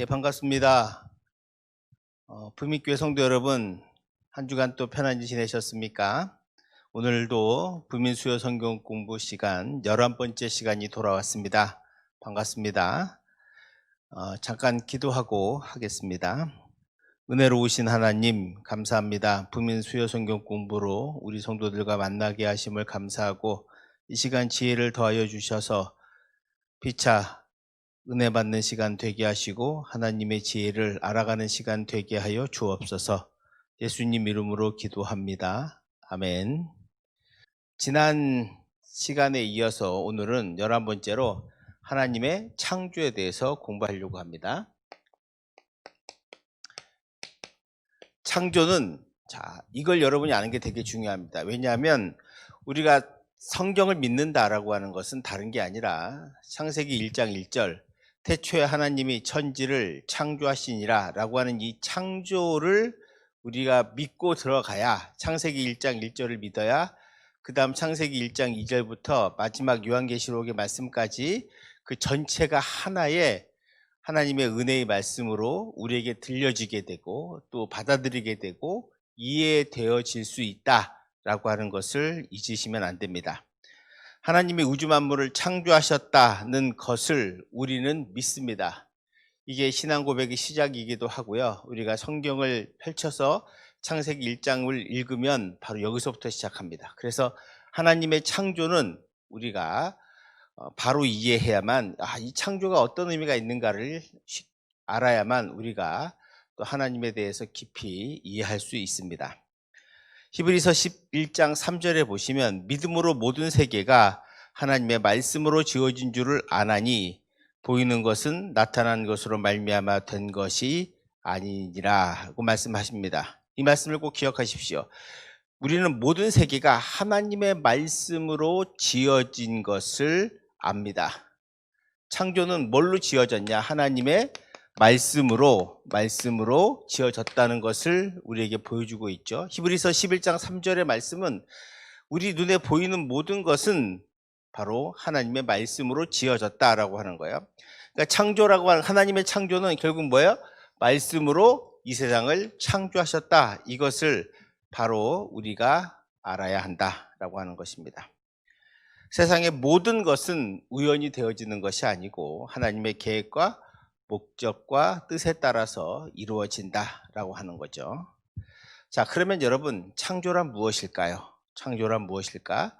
반갑습니다. 부민교회 성도 여러분, 한 주간 또 편안히 지내셨습니까? 오늘도 부민수요 성경 공부 시간 11번째 시간이 돌아왔습니다. 반갑습니다. 잠깐 기도하고 하겠습니다. 은혜로우신 하나님 감사합니다. 부민수요 성경 공부로 우리 성도들과 만나게 하심을 감사하고 이 시간 지혜를 더하여 주셔서 피차 은혜 받는 시간 되게 하시고 하나님의 지혜를 알아가는 시간 되게 하여 주옵소서. 예수님 이름으로 기도합니다. 아멘. 지난 시간에 이어서 오늘은 11번째로 하나님의 창조에 대해서 공부하려고 합니다. 창조는 이걸 여러분이 아는 게 되게 중요합니다. 왜냐하면 우리가 성경을 믿는다라고 하는 것은 다른 게 아니라 창세기 1장 1절 태초에 하나님이 천지를 창조하시니라 라고 하는 이 창조를 우리가 믿고 들어가야 창세기 1장 1절을 믿어야 그 다음 창세기 1장 2절부터 마지막 요한계시록의 말씀까지 그 전체가 하나의 하나님의 은혜의 말씀으로 우리에게 들려지게 되고 또 받아들이게 되고 이해되어질 수 있다라고 하는 것을 잊으시면 안 됩니다. 하나님이 우주 만물을 창조하셨다는 것을 우리는 믿습니다. 이게 신앙 고백의 시작이기도 하고요. 우리가 성경을 펼쳐서 창세기 1장을 읽으면 바로 여기서부터 시작합니다. 그래서 하나님의 창조는 우리가 바로 이해해야만 이 창조가 어떤 의미가 있는가를 알아야만 우리가 또 하나님에 대해서 깊이 이해할 수 있습니다. 히브리서 11장 3절에 보시면 믿음으로 모든 세계가 하나님의 말씀으로 지어진 줄을 아나니 보이는 것은 나타난 것으로 말미암아 된 것이 아니니라고 말씀하십니다. 이 말씀을 꼭 기억하십시오. 우리는 모든 세계가 하나님의 말씀으로 지어진 것을 압니다. 창조는 뭘로 지어졌냐? 하나님의 말씀으로 지어졌다는 것을 우리에게 보여주고 있죠. 히브리서 11장 3절의 말씀은 우리 눈에 보이는 모든 것은 바로 하나님의 말씀으로 지어졌다라고 하는 거예요. 그러니까 창조라고 하는 하나님의 창조는 결국 뭐예요? 말씀으로 이 세상을 창조하셨다. 이것을 바로 우리가 알아야 한다라고 하는 것입니다. 세상의 모든 것은 우연히 되어지는 것이 아니고 하나님의 계획과 목적과 뜻에 따라서 이루어진다라고 하는 거죠. 자, 그러면 여러분, 창조란 무엇일까요? 창조란 무엇일까?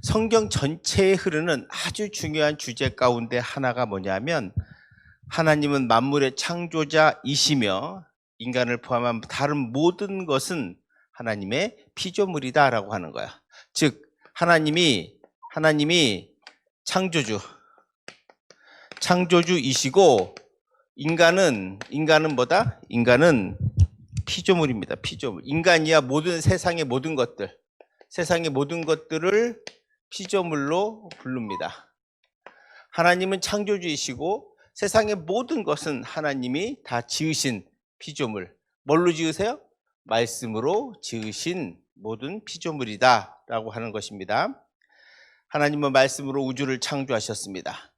성경 전체에 흐르는 아주 중요한 주제 가운데 하나가 뭐냐면 하나님은 만물의 창조자이시며 인간을 포함한 다른 모든 것은 하나님의 피조물이다라고 하는 거야. 즉 하나님이 창조주이시고 인간은 뭐다? 인간은 피조물입니다. 피조물. 인간이야 세상의 모든 것들을 피조물로 부릅니다. 하나님은 창조주이시고 세상의 모든 것은 하나님이 다 지으신 피조물. 뭘로 지으세요? 말씀으로 지으신 모든 피조물이다 라고 하는 것입니다. 하나님은 말씀으로 우주를 창조하셨습니다.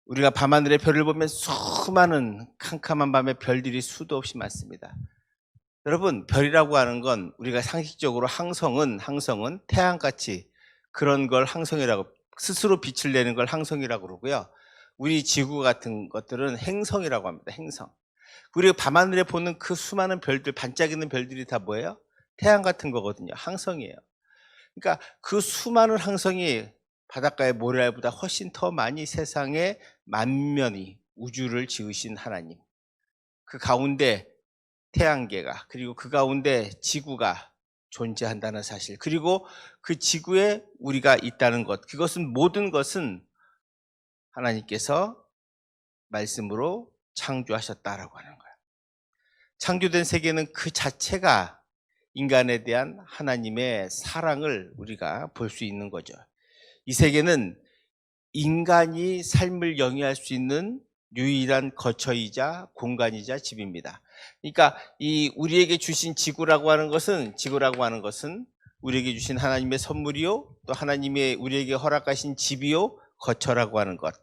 우리가 밤하늘의 별을 보면 수많은 캄캄한 밤에 별들이 수도 없이 많습니다. 여러분, 별이라고 하는 건 우리가 상식적으로 항성은 태양같이 그런 걸 항성이라고, 스스로 빛을 내는 걸 항성이라고 그러고요. 우리 지구 같은 것들은 행성이라고 합니다. 행성. 우리가 밤하늘에 보는 그 수많은 별들, 반짝이는 별들이 다 뭐예요? 태양 같은 거거든요. 항성이에요. 그러니까 그 수많은 항성이 바닷가의 모래알보다 훨씬 더 많이 세상에 만면이 우주를 지으신 하나님, 그 가운데 태양계가, 그리고 그 가운데 지구가 존재한다는 사실, 그리고 그 지구에 우리가 있다는 것, 그것은 모든 것은 하나님께서 말씀으로 창조하셨다라고 하는 거예요. 창조된 세계는 그 자체가 인간에 대한 하나님의 사랑을 우리가 볼 수 있는 거죠. 이 세계는 인간이 삶을 영위할 수 있는 유일한 거처이자 공간이자 집입니다. 그러니까 이 우리에게 주신 지구라고 하는 것은 우리에게 주신 하나님의 선물이요, 또 하나님의 우리에게 허락하신 집이요, 거처라고 하는 것,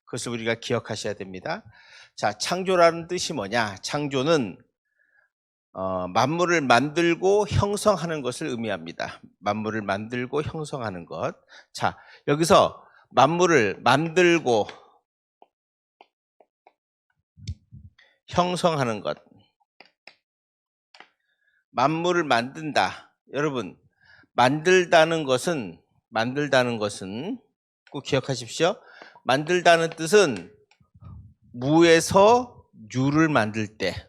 그것을 우리가 기억하셔야 됩니다. 자, 창조라는 뜻이 뭐냐? 창조는 만물을 만들고 형성하는 것을 의미합니다. 만물을 만들고 형성하는 것. 자, 여기서 만물을 만들고 형성하는 것. 만물을 만든다. 여러분, 만들다는 것은 꼭 기억하십시오. 만들다는 뜻은 무에서 유를 만들 때,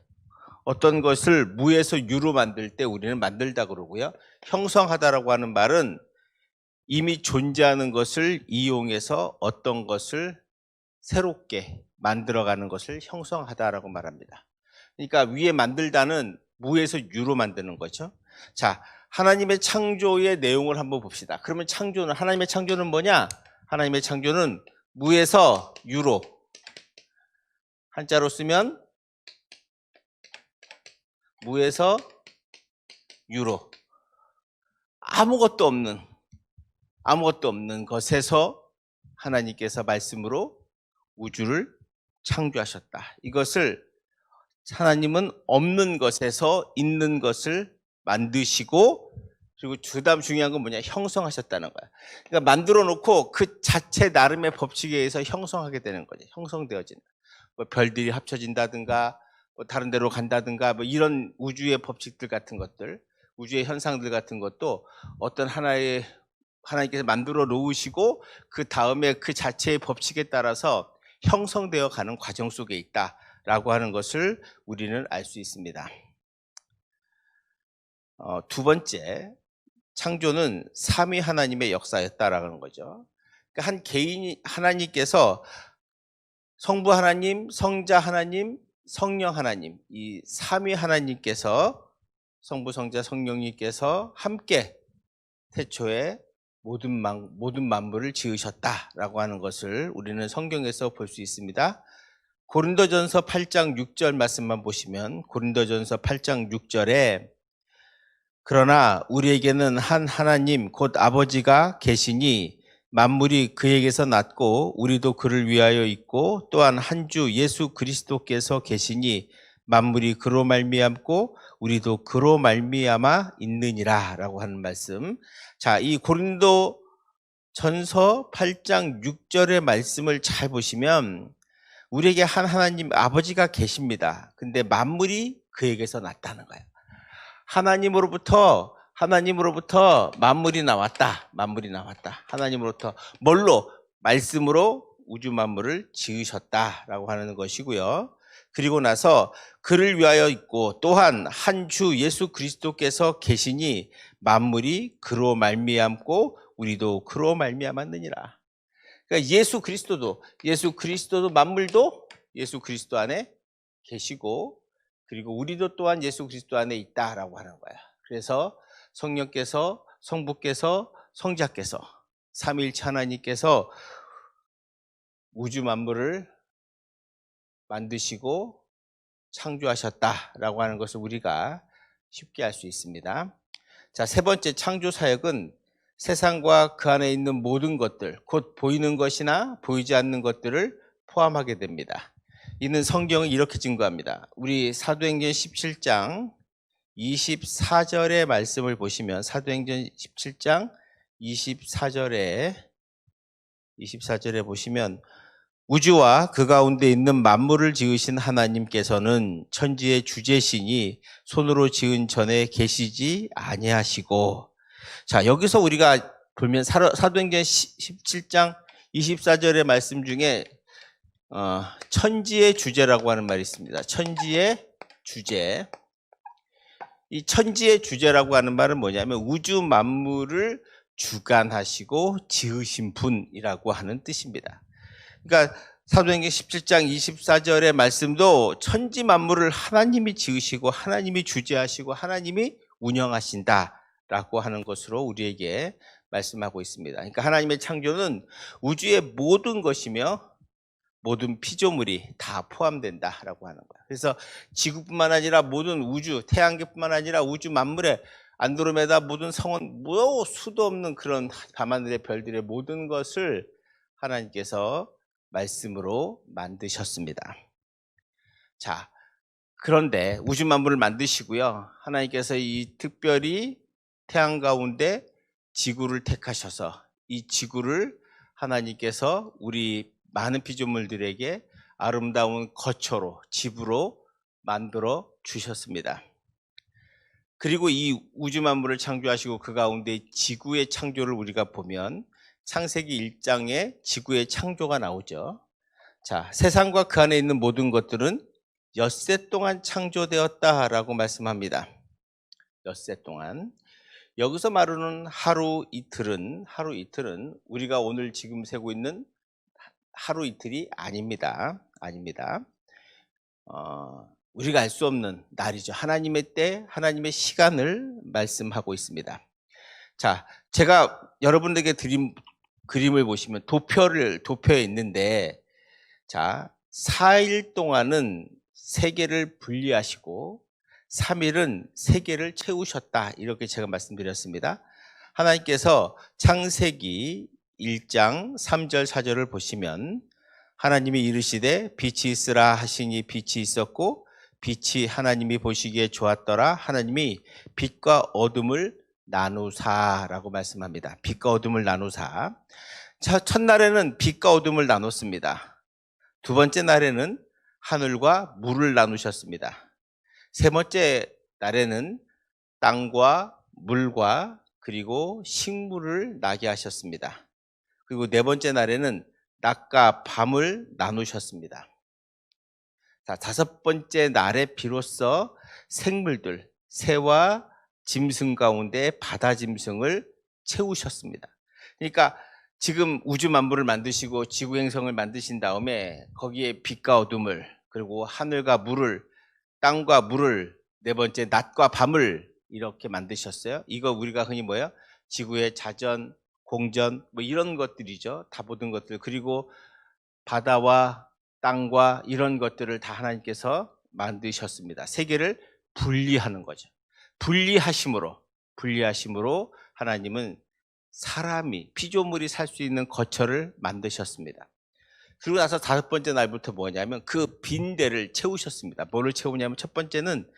어떤 것을 무에서 유로 만들 때 우리는 만들다 그러고요. 형성하다라고 하는 말은 이미 존재하는 것을 이용해서 어떤 것을 새롭게 만들어가는 것을 형성하다라고 말합니다. 그러니까 위에 만들다는 무에서 유로 만드는 거죠. 자, 하나님의 창조의 내용을 한번 봅시다. 그러면 하나님의 창조는 뭐냐? 하나님의 창조는 무에서 유로, 한자로 쓰면 무에서 유로, 아무것도 없는 것에서 하나님께서 말씀으로 우주를 창조하셨다. 이것을 하나님은 없는 것에서 있는 것을 만드시고, 그리고 그다음 중요한 건 뭐냐? 형성하셨다는 거야. 그러니까 만들어 놓고 그 자체 나름의 법칙에 의해서 형성하게 되는 거죠. 형성되어진다. 뭐 별들이 합쳐진다든가, 뭐 다른 데로 간다든가, 뭐 이런 우주의 법칙들 같은 것들, 우주의 현상들 같은 것도 어떤 하나님께서 만들어 놓으시고 그 다음에 그 자체의 법칙에 따라서 형성되어 가는 과정 속에 있다라고 하는 것을 우리는 알 수 있습니다. 두 번째, 창조는 삼위 하나님의 역사였다라는 거죠. 그러니까 한 개인이, 하나님께서 성부 하나님, 성자 하나님, 성령 하나님, 이 삼위 하나님께서, 성부, 성자, 성령님께서 함께 태초에 모든 만물을 지으셨다라고 하는 것을 우리는 성경에서 볼 수 있습니다. 고린도전서 8장 6절 말씀만 보시면, 고린도전서 8장 6절에 그러나 우리에게는 한 하나님 곧 아버지가 계시니 만물이 그에게서 났고 우리도 그를 위하여 있고 또한 한 주 예수 그리스도께서 계시니 만물이 그로 말미암고 우리도 그로 말미암아 있느니라 라고 하는 말씀. 자, 이 고린도 전서 8장 6절의 말씀을 잘 보시면 우리에게 한 하나님 아버지가 계십니다. 근데 만물이 그에게서 났다는 거예요. 하나님으로부터 만물이 나왔다. 하나님으로부터 뭘로? 말씀으로 우주 만물을 지으셨다라고 하는 것이고요. 그리고 나서 그를 위하여 있고 또한 한 주 예수 그리스도께서 계시니 만물이 그로 말미암고 우리도 그로 말미암았느니라. 그러니까 예수 그리스도도 만물도 예수 그리스도 안에 계시고, 그리고 우리도 또한 예수 그리스도 안에 있다라고 하는 거야. 그래서 성령께서, 성부께서, 성자께서, 삼위일체 하나님께서 우주 만물을 만드시고 창조하셨다라고 하는 것을 우리가 쉽게 알 수 있습니다. 자, 세 번째 창조 사역은 세상과 그 안에 있는 모든 것들, 곧 보이는 것이나 보이지 않는 것들을 포함하게 됩니다. 이는 성경은 이렇게 증거합니다. 우리 사도행전 17장 24절의 말씀을 보시면, 사도행전 17장 24절에 보시면 우주와 그 가운데 있는 만물을 지으신 하나님께서는 천지의 주제시니 손으로 지은 전에 계시지 아니하시고. 자, 여기서 우리가 보면 사도행전 17장 24절의 말씀 중에 천지의 주제라고 하는 말이 있습니다. 천지의 주제. 이 천지의 주제라고 하는 말은 뭐냐면 우주 만물을 주관하시고 지으신 분이라고 하는 뜻입니다. 그러니까 사도행전 17장 24절의 말씀도 천지 만물을 하나님이 지으시고 하나님이 주재하시고 하나님이 운영하신다라고 하는 것으로 우리에게 말씀하고 있습니다. 그러니까 하나님의 창조는 우주의 모든 것이며 모든 피조물이 다 포함된다라고 하는 거야. 그래서 지구뿐만 아니라 모든 우주, 태양계뿐만 아니라 우주 만물의 안드로메다 모든 성원, 수도 없는 그런 밤하늘의 별들의 모든 것을 하나님께서 말씀으로 만드셨습니다. 자, 그런데 우주 만물을 만드시고요. 하나님께서 이 특별히 태양 가운데 지구를 택하셔서 이 지구를 하나님께서 우리 많은 피조물들에게 아름다운 거처로, 집으로 만들어 주셨습니다. 그리고 이 우주 만물을 창조하시고 그 가운데 지구의 창조를 우리가 보면 창세기 1장에 지구의 창조가 나오죠. 자, 세상과 그 안에 있는 모든 것들은 엿새 동안 창조되었다라고 말씀합니다. 엿새 동안. 여기서 말하는 하루 이틀은 우리가 오늘 지금 세고 있는 하루 이틀이 아닙니다. 우리가 알 수 없는 날이죠. 하나님의 때, 하나님의 시간을 말씀하고 있습니다. 자, 제가 여러분들에게 드린 그림을 보시면 도표에 있는데, 자, 4일 동안은 세계를 분리하시고 3일은 세계를 채우셨다. 이렇게 제가 말씀드렸습니다. 하나님께서 창세기 1장 3절 4절을 보시면 하나님이 이르시되 빛이 있으라 하시니 빛이 있었고 빛이 하나님이 보시기에 좋았더라. 하나님이 빛과 어둠을 나누사라고 말씀합니다. 빛과 어둠을 나누사. 자, 첫날에는 빛과 어둠을 나눴습니다. 두 번째 날에는 하늘과 물을 나누셨습니다. 세 번째 날에는 땅과 물과 그리고 식물을 나게 하셨습니다. 그리고 네 번째 날에는 낮과 밤을 나누셨습니다. 자, 다섯 번째 날에 비로소 생물들, 새와 짐승 가운데 바다 짐승을 채우셨습니다. 그러니까 지금 우주 만물을 만드시고 지구 행성을 만드신 다음에 거기에 빛과 어둠을 그리고 하늘과 물을 땅과 물을 네 번째 낮과 밤을 이렇게 만드셨어요. 이거 우리가 흔히 뭐예요? 지구의 자전, 공전 뭐 이런 것들이죠. 다 모든 것들. 그리고 바다와 땅과 이런 것들을 다 하나님께서 만드셨습니다. 세계를 분리하는 거죠. 분리하심으로 하나님은 사람이 피조물이 살 수 있는 거처를 만드셨습니다. 그리고 나서 다섯 번째 날부터 뭐냐면 그 빈대를 채우셨습니다. 뭐를 채우냐면 첫 번째는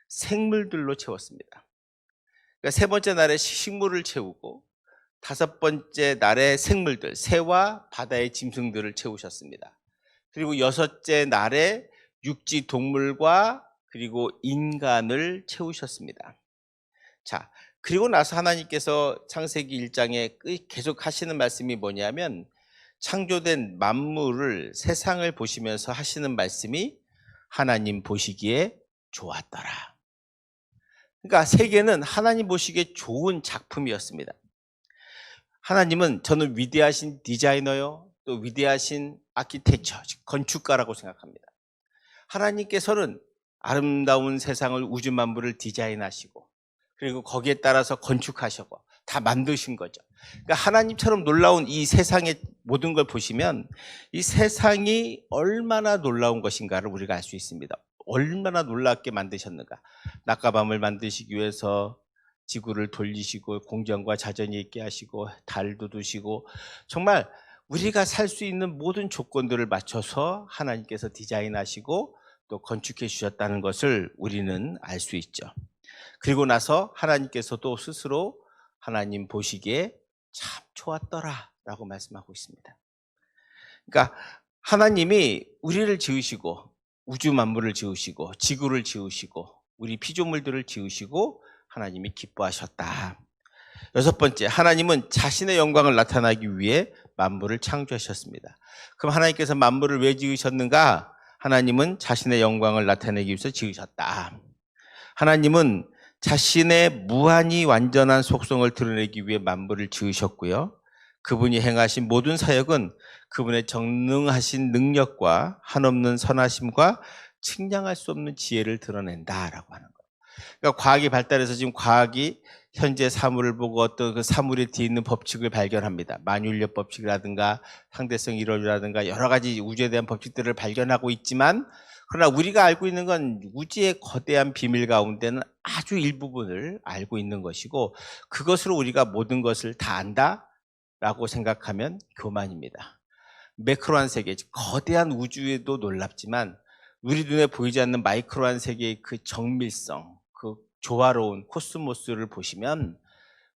생물들로 채웠습니다. 그러니까 세 번째 날에 식물을 채우고 다섯 번째 날에 생물들, 새와 바다의 짐승들을 채우셨습니다. 그리고 여섯째 날에 육지 동물과 그리고 인간을 채우셨습니다. 자, 그리고 나서 하나님께서 창세기 1장에 계속 하시는 말씀이 뭐냐면 창조된 만물을 세상을 보시면서 하시는 말씀이 하나님 보시기에 좋았더라. 그러니까 세계는 하나님 보시기에 좋은 작품이었습니다. 하나님은 저는 위대하신 디자이너요, 또 위대하신 아키텍처, 건축가라고 생각합니다. 하나님께서는 아름다운 세상을 우주 만물을 디자인하시고 그리고 거기에 따라서 건축하시고 다 만드신 거죠. 그러니까 하나님처럼 놀라운 이 세상의 모든 걸 보시면 이 세상이 얼마나 놀라운 것인가를 우리가 알 수 있습니다. 얼마나 놀랍게 만드셨는가. 낮과 밤을 만드시기 위해서 지구를 돌리시고 공전과 자전이 있게 하시고 달도 두시고 정말 우리가 살 수 있는 모든 조건들을 맞춰서 하나님께서 디자인하시고 또 건축해 주셨다는 것을 우리는 알 수 있죠. 그리고 나서 하나님께서도 스스로 하나님 보시기에 참 좋았더라 라고 말씀하고 있습니다. 그러니까 하나님이 우리를 지으시고 우주 만물을 지으시고 지구를 지으시고 우리 피조물들을 지으시고 하나님이 기뻐하셨다. 여섯 번째, 하나님은 자신의 영광을 나타나기 위해 만물을 창조하셨습니다. 그럼 하나님께서 만물을 왜 지으셨는가? 하나님은 자신의 영광을 나타내기 위해서 지으셨다. 하나님은 자신의 무한히 완전한 속성을 드러내기 위해 만물을 지으셨고요. 그분이 행하신 모든 사역은 그분의 전능하신 능력과 한없는 선하심과 측량할 수 없는 지혜를 드러낸다라고 하는 거예요. 그러니까 과학이 발달해서 지금 과학이 현재 사물을 보고 어떤 그 사물에 뒤에 있는 법칙을 발견합니다. 만유인력 법칙이라든가 상대성 이론이라든가 여러 가지 우주에 대한 법칙들을 발견하고 있지만 그러나 우리가 알고 있는 건 우주의 거대한 비밀 가운데는 아주 일부분을 알고 있는 것이고 그것으로 우리가 모든 것을 다 안다라고 생각하면 교만입니다. 매크로한 세계, 거대한 우주에도 놀랍지만 우리 눈에 보이지 않는 마이크로한 세계의 그 정밀성, 그 조화로운 코스모스를 보시면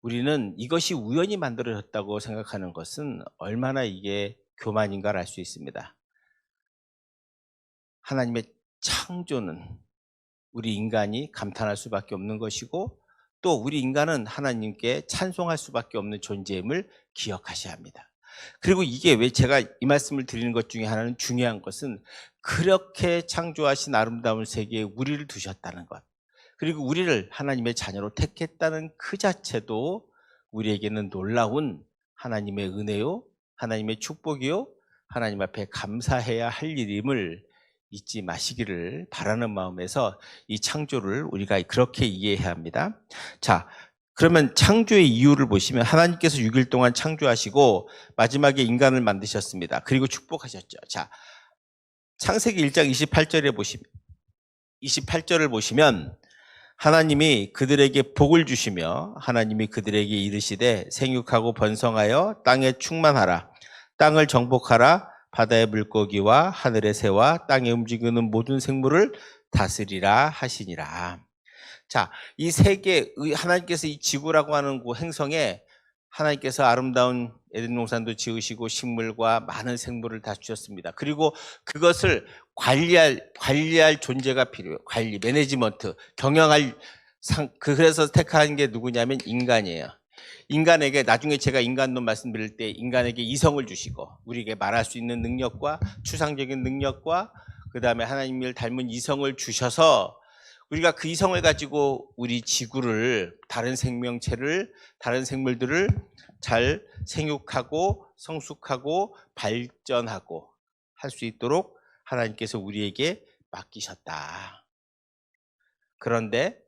우리는 이것이 우연히 만들어졌다고 생각하는 것은 얼마나 이게 교만인가를 알 수 있습니다. 하나님의 창조는 우리 인간이 감탄할 수밖에 없는 것이고, 또 우리 인간은 하나님께 찬송할 수밖에 없는 존재임을 기억하셔야 합니다. 그리고 이게 왜 제가 이 말씀을 드리는 것 중에 하나는, 중요한 것은 그렇게 창조하신 아름다운 세계에 우리를 두셨다는 것, 그리고 우리를 하나님의 자녀로 택했다는 그 자체도 우리에게는 놀라운 하나님의 은혜요, 하나님의 축복이요, 하나님 앞에 감사해야 할 일임을 잊지 마시기를 바라는 마음에서 이 창조를 우리가 그렇게 이해해야 합니다. 자, 그러면 창조의 이유를 보시면 하나님께서 6일 동안 창조하시고 마지막에 인간을 만드셨습니다. 그리고 축복하셨죠. 자, 창세기 1장 28절을 보시면 하나님이 그들에게 복을 주시며 하나님이 그들에게 이르시되 생육하고 번성하여 땅에 충만하라, 땅을 정복하라, 바다의 물고기와 하늘의 새와 땅에 움직이는 모든 생물을 다스리라 하시니라. 자, 이 세계, 하나님께서 이 지구라고 하는 그 행성에 하나님께서 아름다운 에덴 동산도 지으시고 식물과 많은 생물을 다 주셨습니다. 그리고 그것을 관리할 존재가 필요해요. 관리, 매니지먼트, 경영할 그래서 택한 게 누구냐면 인간이에요. 인간에게, 나중에 제가 인간론 말씀드릴 때 인간에게 이성을 주시고 우리에게 말할 수 있는 능력과 추상적인 능력과 그 다음에 하나님을 닮은 이성을 주셔서 우리가 그 이성을 가지고 우리 지구를, 다른 생명체를, 다른 생물들을 잘 생육하고 성숙하고 발전하고 할 수 있도록 하나님께서 우리에게 맡기셨다. 그런데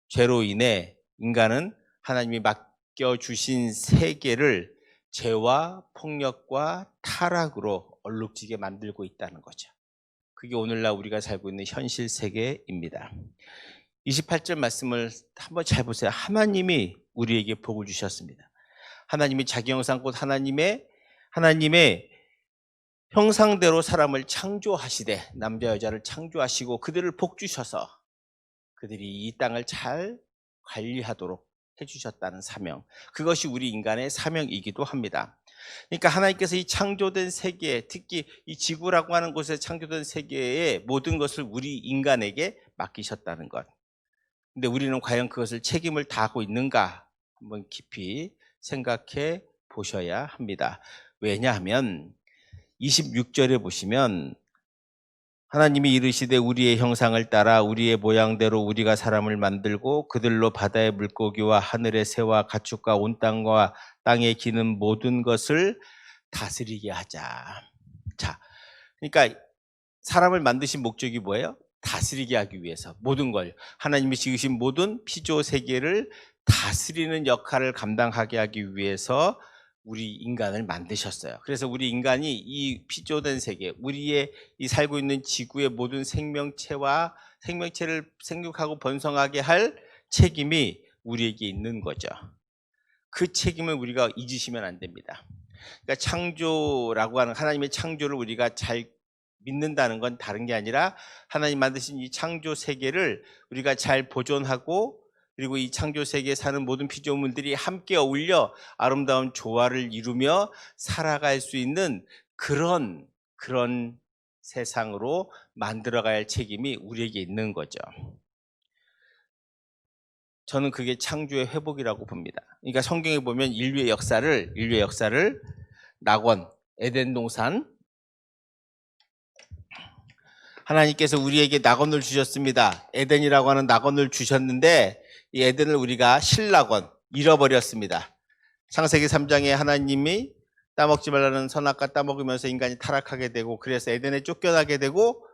죄로 인해 인간은 하나님이 맡겨주신 세계를 죄와 폭력과 타락으로 얼룩지게 만들고 있다는 거죠. 그게 오늘날 우리가 살고 있는 현실 세계입니다. 28절 말씀을 한번 잘 보세요. 하나님이 우리에게 복을 주셨습니다. 하나님이 자기 형상 곧 하나님의 형상대로 사람을 창조하시되, 남자 여자를 창조하시고 그들을 복 주셔서 그들이 이 땅을 잘 관리하도록 해주셨다는 사명, 그것이 우리 인간의 사명이기도 합니다. 그러니까 하나님께서 이 창조된 세계, 특히 이 지구라고 하는 곳에 창조된 세계의 모든 것을 우리 인간에게 맡기셨다는 것. 근데 우리는 과연 그것을 책임을 다하고 있는가 한번 깊이 생각해 보셔야 합니다. 왜냐하면 26절에 보시면 하나님이 이르시되 우리의 형상을 따라 우리의 모양대로 우리가 사람을 만들고 그들로 바다의 물고기와 하늘의 새와 가축과 온 땅과 땅에 기는 모든 것을 다스리게 하자. 자, 그러니까 사람을 만드신 목적이 뭐예요? 다스리게 하기 위해서, 모든 걸, 하나님이 지으신 모든 피조 세계를 다스리는 역할을 감당하게 하기 위해서 우리 인간을 만드셨어요. 그래서 우리 인간이 이 피조된 세계, 우리의 이 살고 있는 지구의 모든 생명체를 생육하고 번성하게 할 책임이 우리에게 있는 거죠. 그 책임을 우리가 잊으시면 안 됩니다. 그러니까 창조라고 하는, 하나님의 창조를 우리가 잘 믿는다는 건 다른 게 아니라 하나님 만드신 이 창조 세계를 우리가 잘 보존하고, 그리고 이 창조 세계에 사는 모든 피조물들이 함께 어울려 아름다운 조화를 이루며 살아갈 수 있는 그런 세상으로 만들어가야 할 책임이 우리에게 있는 거죠. 저는 그게 창조의 회복이라고 봅니다. 그러니까 성경에 보면 인류의 역사를 낙원, 에덴 동산, 하나님께서 우리에게 낙원을 주셨습니다. 에덴이라고 하는 낙원을 주셨는데 이 에덴을 우리가 실낙원, 잃어버렸습니다. 창세기 3장에 하나님이 따먹지 말라는 선악과 따먹으면서 인간이 타락하게 되고, 그래서 에덴에 쫓겨나게 되고,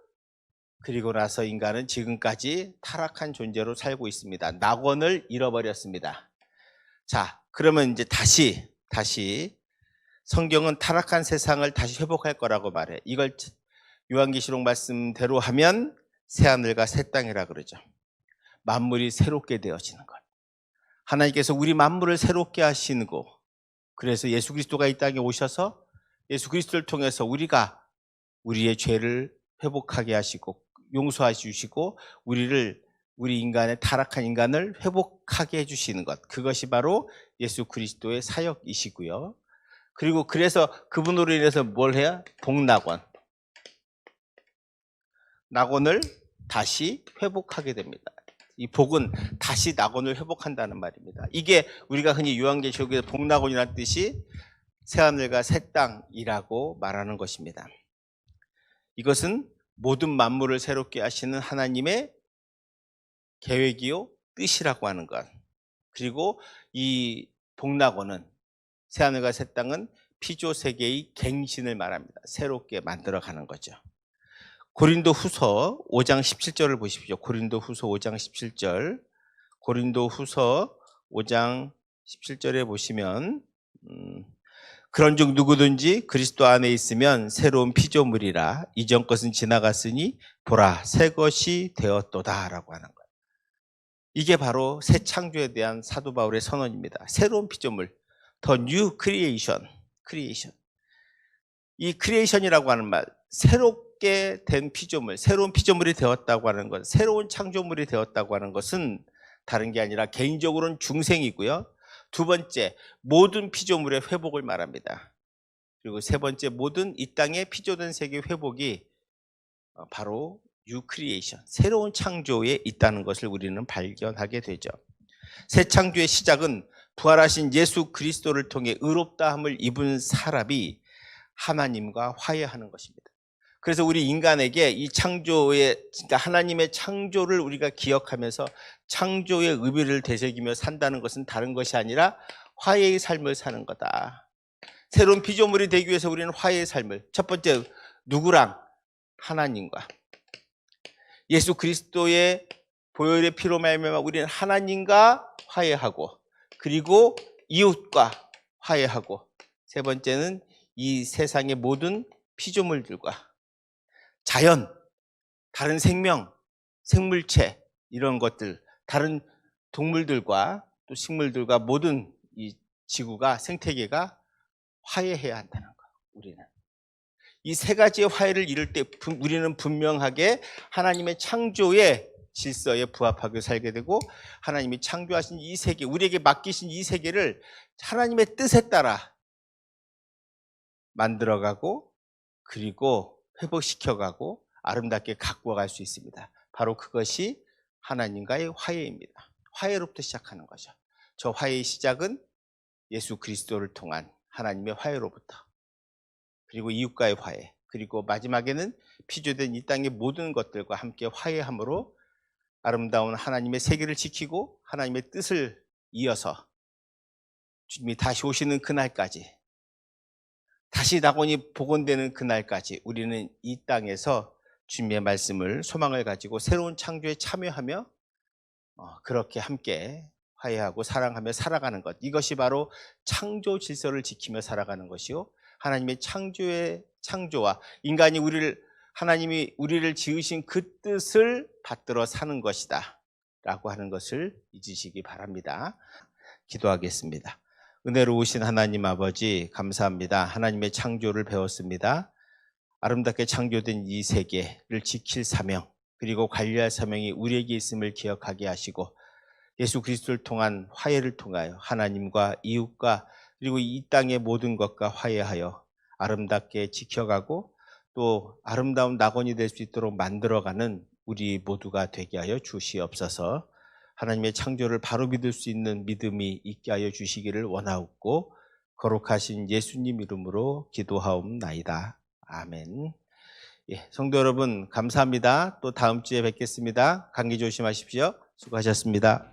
그리고 나서 인간은 지금까지 타락한 존재로 살고 있습니다. 낙원을 잃어버렸습니다. 자, 그러면 이제 다시 성경은 타락한 세상을 다시 회복할 거라고 말해. 이걸 요한계시록 말씀대로 하면 새하늘과 새 땅이라 그러죠. 만물이 새롭게 되어지는 것. 하나님께서 우리 만물을 새롭게 하시는 거. 그래서 예수 그리스도가 이 땅에 오셔서 예수 그리스도를 통해서 우리가 우리의 죄를 회복하게 하시고 용서해 주시고 우리 인간의 타락한 인간을 회복하게 해 주시는 것, 그것이 바로 예수 그리스도의 사역이시고요. 그리고 그래서 그분으로 인해서 뭘 해야? 낙원을 다시 회복하게 됩니다. 이 복은 다시 낙원을 회복한다는 말입니다. 이게 우리가 흔히 요한계시록에서 복낙원이라는 뜻이 새하늘과 새 땅이라고 말하는 것입니다. 이것은 모든 만물을 새롭게 하시는 하나님의 계획이요 뜻이라고 하는 것. 그리고 이 복낙원은, 새하늘과 새 땅은 피조 세계의 갱신을 말합니다. 새롭게 만들어가는 거죠. 고린도후서 5장 17절을 보십시오. 고린도후서 5장 17절. 고린도후서 5장 17절에 보시면 그런즉 누구든지 그리스도 안에 있으면 새로운 피조물이라 이전 것은 지나갔으니 보라 새 것이 되었도다라고 하는 거예요. 이게 바로 새 창조에 대한 사도 바울의 선언입니다. 새로운 피조물, The New Creation. 이 크리에이션이라고 하는 말, 새롭게 된 피조물, 새로운 피조물이 되었다고 하는 것, 새로운 창조물이 되었다고 하는 것은 다른 게 아니라 개인적으로는 중생이고요. 두 번째, 모든 피조물의 회복을 말합니다. 그리고 세 번째, 모든 이 땅의 피조된 세계 회복이 바로 New Creation, 새로운 창조에 있다는 것을 우리는 발견하게 되죠. 새 창조의 시작은 부활하신 예수 그리스도를 통해 의롭다함을 입은 사람이 하나님과 화해하는 것입니다. 그래서 우리 인간에게 이 창조의, 그러니까 하나님의 창조를 우리가 기억하면서 창조의 의미를 되새기며 산다는 것은 다른 것이 아니라 화해의 삶을 사는 거다. 새로운 피조물이 되기 위해서 우리는 화해의 삶을, 첫 번째 누구랑? 하나님과. 예수 그리스도의 보혈의 피로 말미암아 우리는 하나님과 화해하고, 그리고 이웃과 화해하고, 세 번째는 이 세상의 모든 피조물들과, 자연, 다른 생명, 생물체, 이런 것들, 다른 동물들과 또 식물들과 모든 이 지구가, 생태계가 화해해야 한다는 거예요. 우리는 이 세 가지의 화해를 이룰 때 우리는 분명하게 하나님의 창조의 질서에 부합하게 살게 되고, 하나님이 창조하신 이 세계, 우리에게 맡기신 이 세계를 하나님의 뜻에 따라 만들어가고, 그리고 회복시켜가고 아름답게 갖고 갈 수 있습니다. 바로 그것이 하나님과의 화해입니다. 화해로부터 시작하는 거죠. 저 화해의 시작은 예수 그리스도를 통한 하나님의 화해로부터, 그리고 이웃과의 화해, 그리고 마지막에는 피조된 이 땅의 모든 것들과 함께 화해함으로 아름다운 하나님의 세계를 지키고 하나님의 뜻을 이어서 주님이 다시 오시는 그날까지, 다시 낙원이 복원되는 그날까지 우리는 이 땅에서 주님의 말씀을, 소망을 가지고 새로운 창조에 참여하며 그렇게 함께 화해하고 사랑하며 살아가는 것, 이것이 바로 창조 질서를 지키며 살아가는 것이요, 하나님의 창조와 인간이 하나님이 우리를 지으신 그 뜻을 받들어 사는 것이다 라고 하는 것을 잊으시기 바랍니다. 기도하겠습니다. 은혜로우신 하나님 아버지, 감사합니다. 하나님의 창조를 배웠습니다. 아름답게 창조된 이 세계를 지킬 사명, 그리고 관리할 사명이 우리에게 있음을 기억하게 하시고, 예수 그리스도를 통한 화해를 통하여 하나님과 이웃과 그리고 이 땅의 모든 것과 화해하여 아름답게 지켜가고 또 아름다운 낙원이 될 수 있도록 만들어가는 우리 모두가 되게 하여 주시옵소서. 하나님의 창조를 바로 믿을 수 있는 믿음이 있게 하여 주시기를 원하옵고, 거룩하신 예수님 이름으로 기도하옵나이다. 아멘. 성도 여러분, 감사합니다. 또 다음 주에 뵙겠습니다. 감기 조심하십시오. 수고하셨습니다.